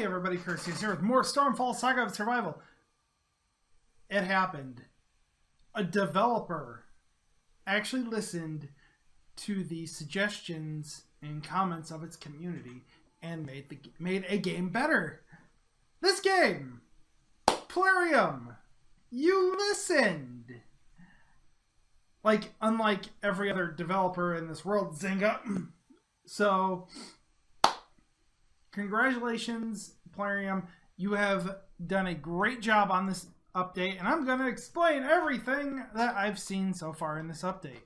Hey everybody, Curses here with more Stormfall Saga of Survival. It happened. A developer actually listened to the suggestions and comments of its community and made a game better. This game, Plarium, you listened. Like, unlike every other developer in this world, Zynga. So, congratulations, Plarium. You have done a great job on this update, and I'm going to explain everything that I've seen so far in this update.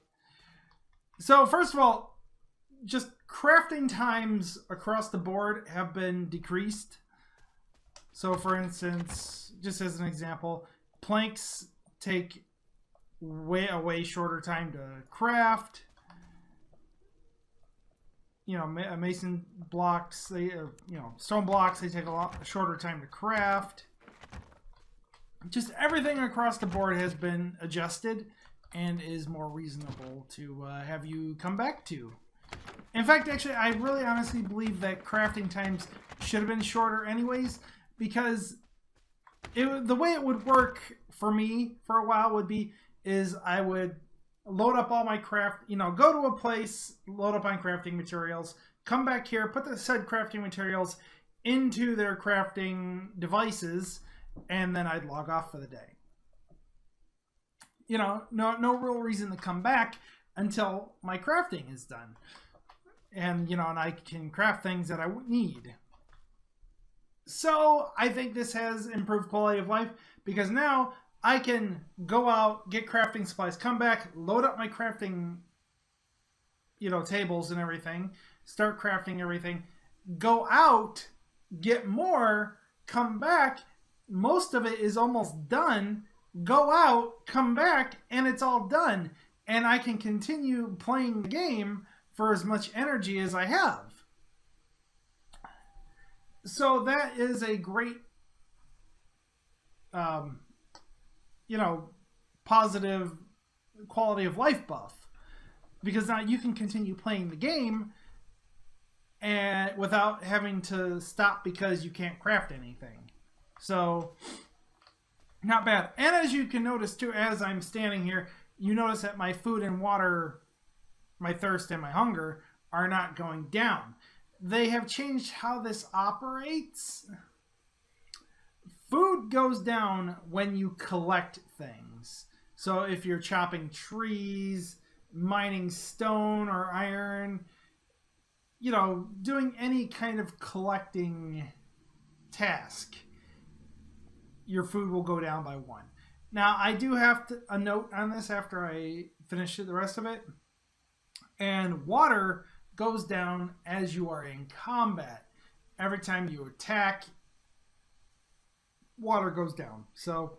So, first of all, just crafting times across the board have been decreased. So, for instance, just as an example, planks take a way shorter time to craft. You know, mason blocks, stone blocks, they take a lot shorter time to craft. Just everything across the board has been adjusted and is more reasonable to have you come back to. In fact, actually, I really honestly believe that crafting times should have been shorter anyways, because the way it would work for me for a while is I would load up all my go to a place, load up on crafting materials, come back here, put the said crafting materials into their crafting devices, and then I'd log off for the day. You know, no real reason to come back until my crafting is done. And, and I can craft things that I need. So, I think this has improved quality of life, because now I can go out, get crafting supplies, come back, load up my crafting, tables and everything, start crafting everything, go out, get more, come back, most of it is almost done, go out, come back, and it's all done. And I can continue playing the game for as much energy as I have. So that is a great positive quality of life buff, because now you can continue playing the game and without having to stop because you can't craft anything. So not bad. And as you can notice too, as I'm standing here, you notice that my food and water, my thirst and my hunger are not going down. They have changed how this operates. Food goes down when you collect things. So if you're chopping trees, mining stone or iron, doing any kind of collecting task, your food will go down by 1. Now, I do have a note on this after I finish the rest of it. And water goes down as you are in combat. Every time you attack, water goes down. So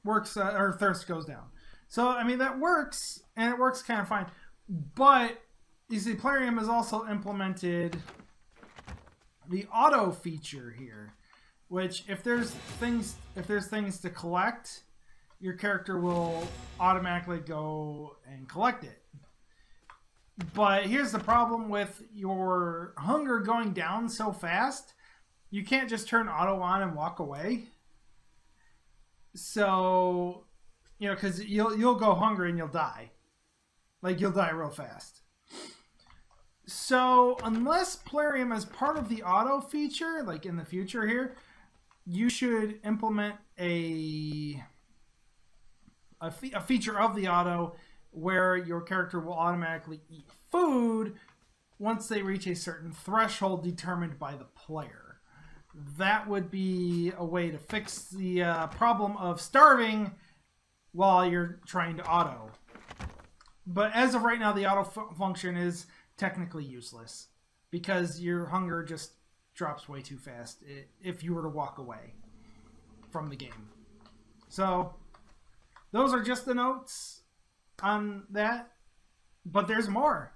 works, or thirst goes down. So I mean, that works, and it works kind of fine. But you see, Plarium has also implemented the auto feature here, which if there's things to collect, your character will automatically go and collect it. But here's the problem with your hunger going down so fast. You can't just turn auto on and walk away. So, because you'll go hungry and you'll die. Like, you'll die real fast. So, unless Plarium is part of the auto feature, like in the future here, you should implement a feature of the auto where your character will automatically eat food once they reach a certain threshold determined by the player. That would be a way to fix the problem of starving while you're trying to auto. But as of right now, the auto function is technically useless because your hunger just drops way too fast if you were to walk away from the game. So those are just the notes on that, but there's more.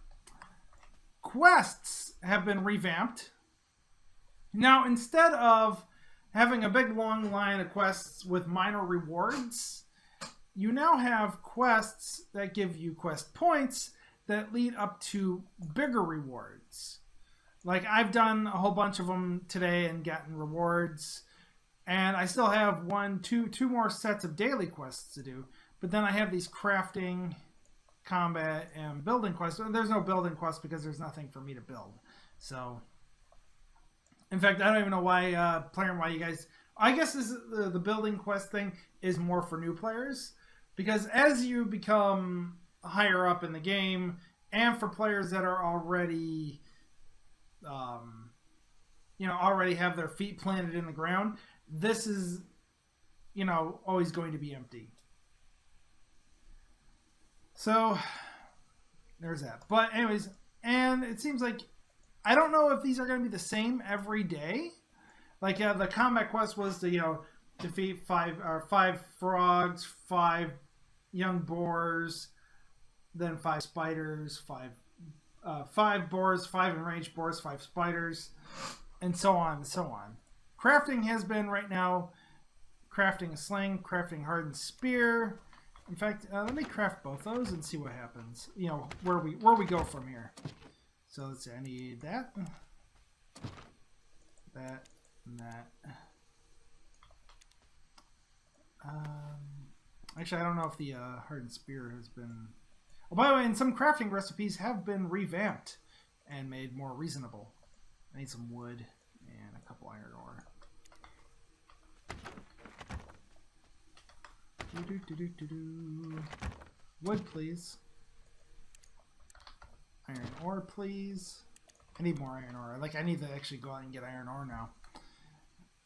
Quests have been revamped. Now, instead of having a big long line of quests with minor rewards, you now have quests that give you quest points that lead up to bigger rewards. Like, I've done a whole bunch of them today and gotten rewards, and I still have two more sets of daily quests to do. But then I have these crafting, combat, and building quests. There's no building quests because there's nothing for me to build. So, in fact, I don't even know why, why you guys. I guess this is the building quest thing is more for new players, because as you become higher up in the game, and for players that are already, already have their feet planted in the ground, this is, always going to be empty. So there's that. But anyways, and it seems like I don't know if these are going to be the same every day. Like, the combat quest was to defeat five frogs, 5 young boars, then 5 spiders, 5 boars, 5 enraged boars, 5 spiders, and so on and so on. Crafting has been right now crafting a sling, crafting hardened spear. In fact, let me craft both those and see what happens. Where we go from here. So let's see. I need that, that, and that. Actually, I don't know if the hardened spear has been. Oh, by the way, and some crafting recipes have been revamped and made more reasonable. I need some wood and a couple iron ore. Wood, please. Iron ore, please. I need more iron ore. I need to actually go out and get iron ore now.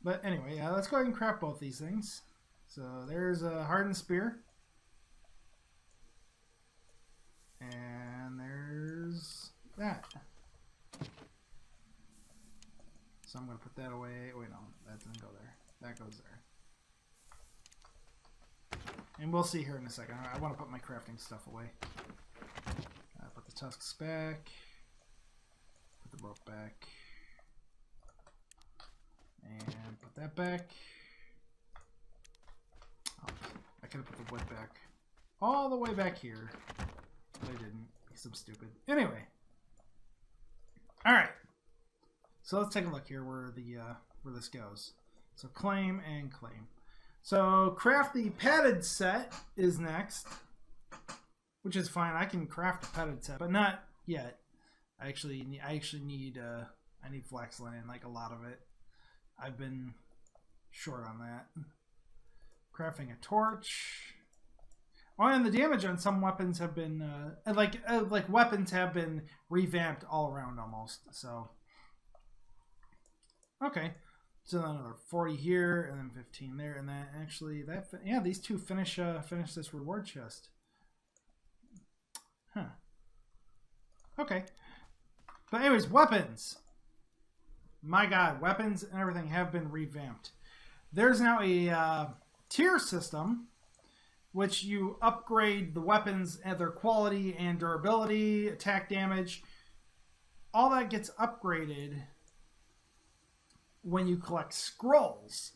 But anyway, let's go ahead and craft both these things. So there's a hardened spear. And there's that. So I'm going to put that away. Wait, no, that doesn't go there. That goes there. And we'll see here in a second. I want to put my crafting stuff away. Put the tusks back. Put the rope back. And put that back. Oh, I could have put the wood back all the way back here. But I didn't because I'm stupid. Anyway. Alright. So let's take a look here where this goes. So claim and claim. So craft the padded set is next, which is fine. I can craft a padded set, but not yet. I actually need I need flax linen, like a lot of it. I've been short on that. Crafting a torch. Oh, and the damage on some weapons have been like weapons have been revamped all around almost. So okay. So another 40 here, and then 15 there, and that actually these two finish this reward chest. Huh. Okay. But anyways, weapons. My God, weapons and everything have been revamped. There's now a tier system, which you upgrade the weapons and their quality and durability, attack damage. All that gets upgraded when you collect scrolls.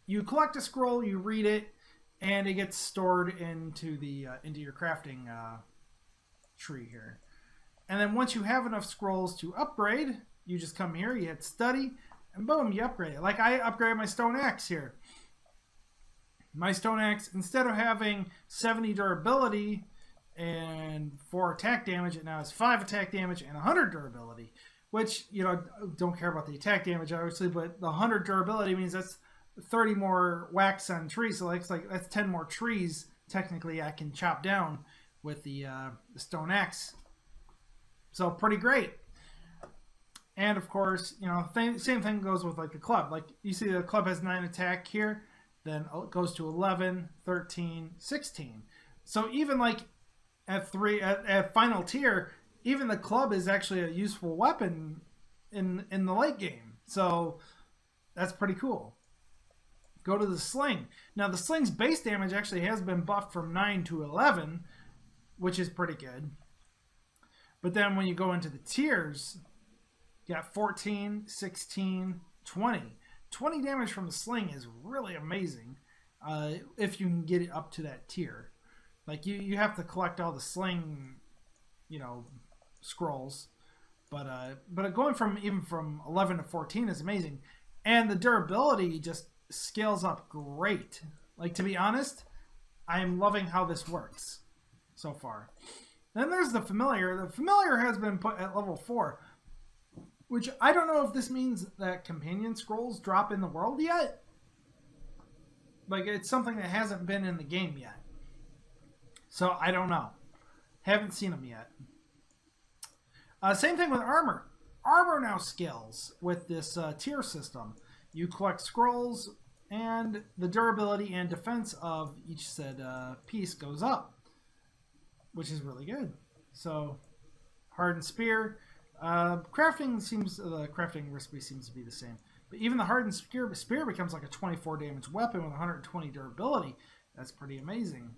You collect a scroll, you read it, and it gets stored into your crafting tree here. And then once you have enough scrolls to upgrade, you just come here, you hit study, and boom, you upgrade it. Like I upgraded my stone axe here. My stone axe, instead of having 70 durability and 4 attack damage, it now has 5 attack damage and 100 durability. Which, don't care about the attack damage, obviously, but the 100 durability means that's 30 more whacks on trees. So that's 10 more trees, technically, I can chop down with the stone axe. So, pretty great. And, of course, same thing goes with, the club. Like, you see the club has 9 attack here, then it goes to 11, 13, 16. So, even, at final tier, even the club is actually a useful weapon in the late game. So that's pretty cool. Go to the sling. Now the sling's base damage actually has been buffed from 9 to 11, which is pretty good. But then when you go into the tiers, you got 14, 16, 20. 20 damage from the sling is really amazing if you can get it up to that tier. Like you have to collect all the sling, scrolls, But going from 11 to 14 is amazing, and the durability just scales up great. Like, to be honest, I am loving how this works so far. Then there's the familiar. The familiar has been put at level 4, which I don't know if this means that companion scrolls drop in the world yet. Like, it's something that hasn't been in the game yet. So I don't know. Haven't seen them yet. Same thing with armor. Armor now scales with this tier system. You collect scrolls, and the durability and defense of each said piece goes up, which is really good. So, hardened spear. The crafting recipe seems to be the same. But even the hardened spear becomes like a 24 damage weapon with 120 durability. That's pretty amazing.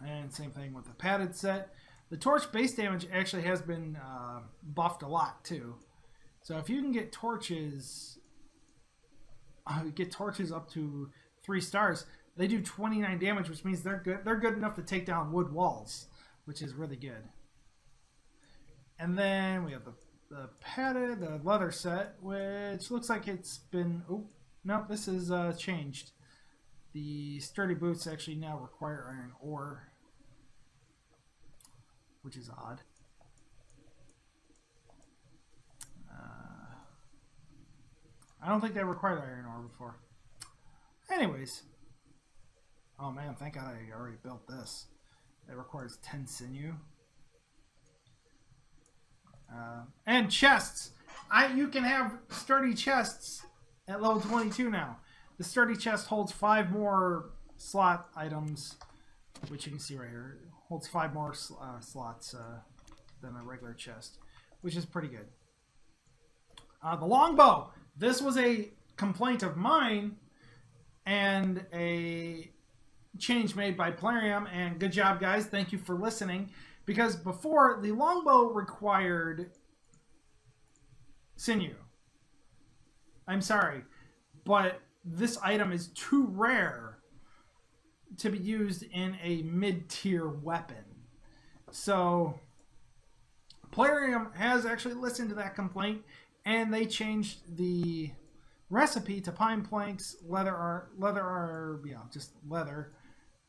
And same thing with the padded set. The torch base damage actually has been buffed a lot too. So if you can get torches up to 3 stars, they do 29 damage, which means they're good. They're good enough to take down wood walls, which is really good. And then we have the leather set, which looks like it's been. Oh no, this is changed. The sturdy boots actually now require iron ore, which is odd. I don't think they required iron ore before. Anyways. Oh man, thank God I already built this. It requires 10 sinew. And chests. You can have sturdy chests at level 22 now. The sturdy chest holds 5 more slot items, which you can see right here. It holds 5 more slots than a regular chest, which is pretty good. The longbow. This was a complaint of mine and a change made by Plarium, and good job, guys. Thank you for listening. Because before, the longbow required sinew. I'm sorry, but this item is too rare to be used in a mid-tier weapon. So, Plarium has actually listened to that complaint, and they changed the recipe to pine planks, leather,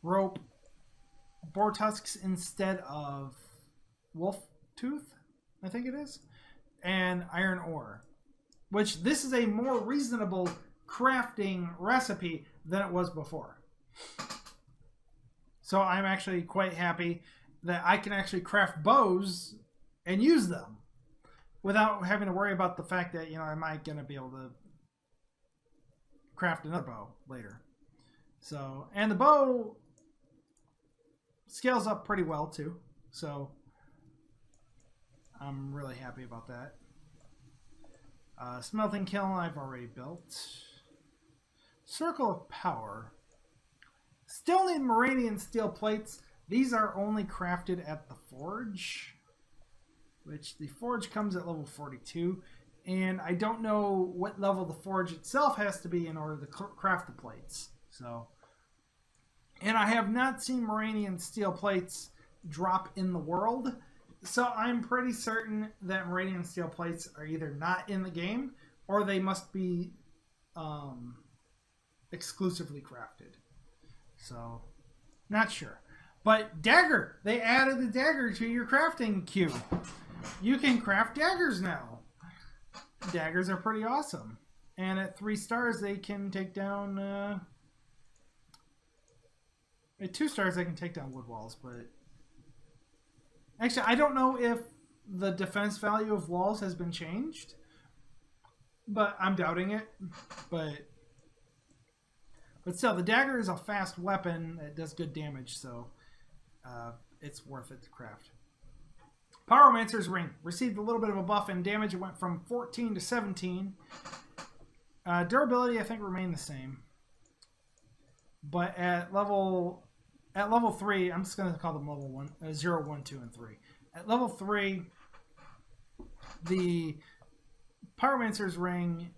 rope, boar tusks instead of wolf tooth, I think it is, and iron ore. Which, this is a more reasonable crafting recipe than it was before. So I'm actually quite happy that I can actually craft bows and use them without having to worry about the fact that, am I going to be able to craft another bow later. So, and the bow scales up pretty well too. So I'm really happy about that. Smelting kiln I've already built. Circle of power. Still need Moranian steel plates. These are only crafted at the forge, which the forge comes at level 42. And I don't know what level the forge itself has to be in order to craft the plates. So, and I have not seen Moranian steel plates drop in the world. So I'm pretty certain that Moranian steel plates are either not in the game or they must be exclusively crafted. So, not sure. But dagger! They added the dagger to your crafting queue. You can craft daggers now. Daggers are pretty awesome. And at 3 stars, they can take down... at 2 stars, they can take down wood walls, but... Actually, I don't know if the defense value of walls has been changed. But I'm doubting it. But still, the dagger is a fast weapon that does good damage, so it's worth it to craft. Pyromancer's Ring. Received a little bit of a buff in damage. It went from 14 to 17. Durability, I think, remained the same. But at level 3, I'm just going to call them level 1, 0, 1, 2, and 3. At level 3, the Pyromancer's Ring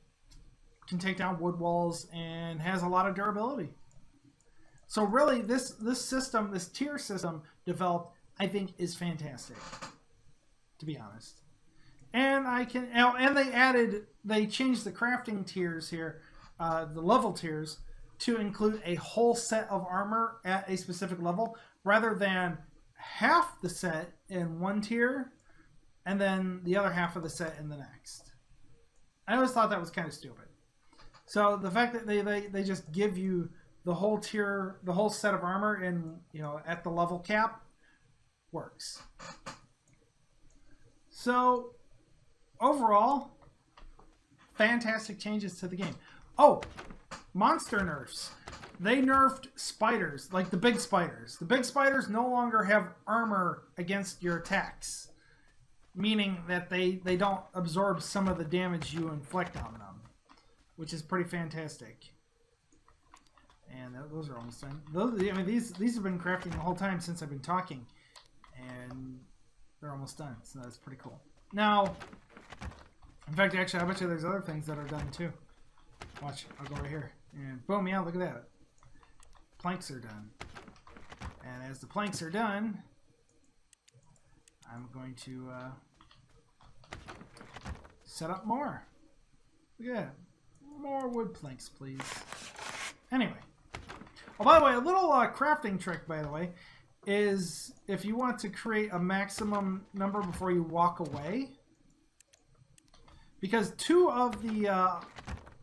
can take down wood walls and has a lot of durability. So really, this system, this tier system developed, I think, is fantastic. to be honest. And they changed the crafting tiers here, the level tiers, to include a whole set of armor at a specific level, rather than half the set in one tier and then the other half of the set in the next. I always thought that was kind of stupid. So the fact that they just give you the whole tier, the whole set of armor in, at the level cap works. So overall, fantastic changes to the game. Oh, monster nerfs. They nerfed spiders, like the big spiders. The big spiders no longer have armor against your attacks, meaning that they don't absorb some of the damage you inflict on them, which is pretty fantastic. And those are almost done. These have been crafting the whole time since I've been talking, and they're almost done. So that's pretty cool. Now, in fact, actually, I bet you there's other things that are done too. Watch, I'll go right here, and boom! Yeah, look at that. Planks are done, and as the planks are done, I'm going to set up more. Look at that. More wood planks, please. Anyway. Oh, by the way, a little crafting trick, by the way, is if you want to create a maximum number before you walk away, because 2 of the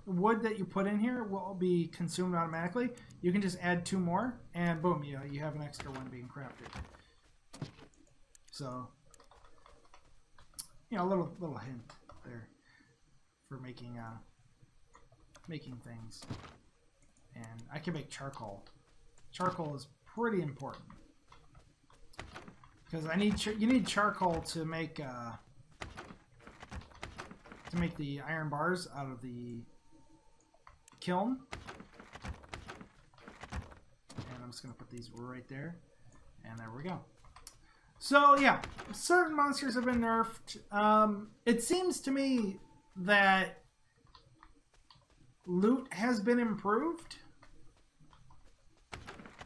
wood that you put in here will be consumed automatically, you can just add 2 more, and boom, you have an extra one being crafted. So, a little hint there for making things. And I can make charcoal. Charcoal is pretty important because you need charcoal to make the iron bars out of the kiln. And I'm just gonna put these right there, and there we go. So yeah, certain monsters have been nerfed. It seems to me that loot has been improved.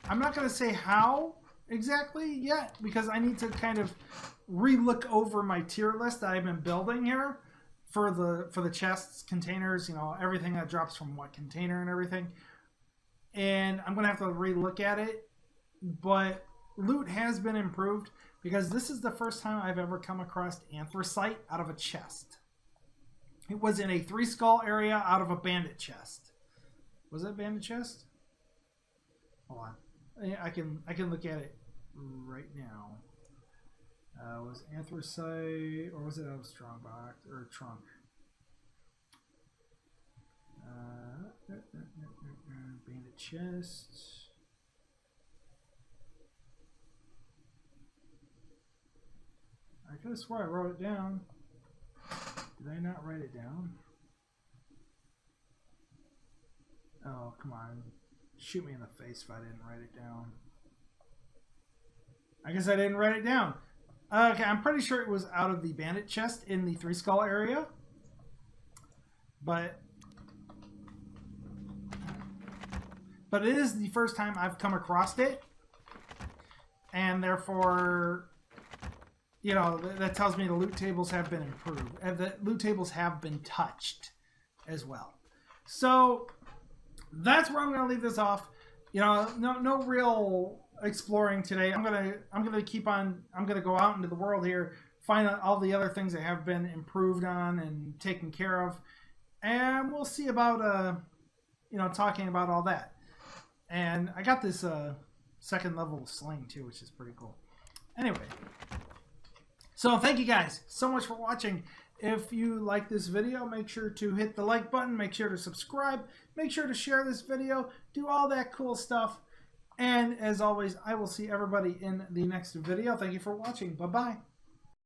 I'm not going to say how exactly yet, because I need to kind of re-look over my tier list that I've been building here for the chests, containers, everything that drops from what container and everything. And I'm going to have to re-look at it. But loot has been improved, because this is the first time I've ever come across anthracite out of a chest. It was in a 3 skull area out of a bandit chest. Was it a bandit chest? Hold on. I can look at it right now. Was anthracite, or was it out of strongbox or trunk? Bandit chest. I could have swore I wrote it down. Did I not write it down? Oh, come on. Shoot me in the face if I didn't write it down. I guess I didn't write it down. Okay, I'm pretty sure it was out of the bandit chest in the 3 skull area. But it is the first time I've come across it. And therefore, that tells me the loot tables have been improved. And the loot tables have been touched as well. So that's where I'm going to leave this off. No real exploring today. I'm gonna keep on. I'm gonna go out into the world here, find out all the other things that have been improved on and taken care of, and we'll see about talking about all that. And I got this second level sling too, which is pretty cool. Anyway, so thank you guys so much for watching. If you like this video, make sure to hit the like button, make sure to subscribe, make sure to share this video, do all that cool stuff. And as always, I will see everybody in the next video. Thank you for watching. Bye-bye.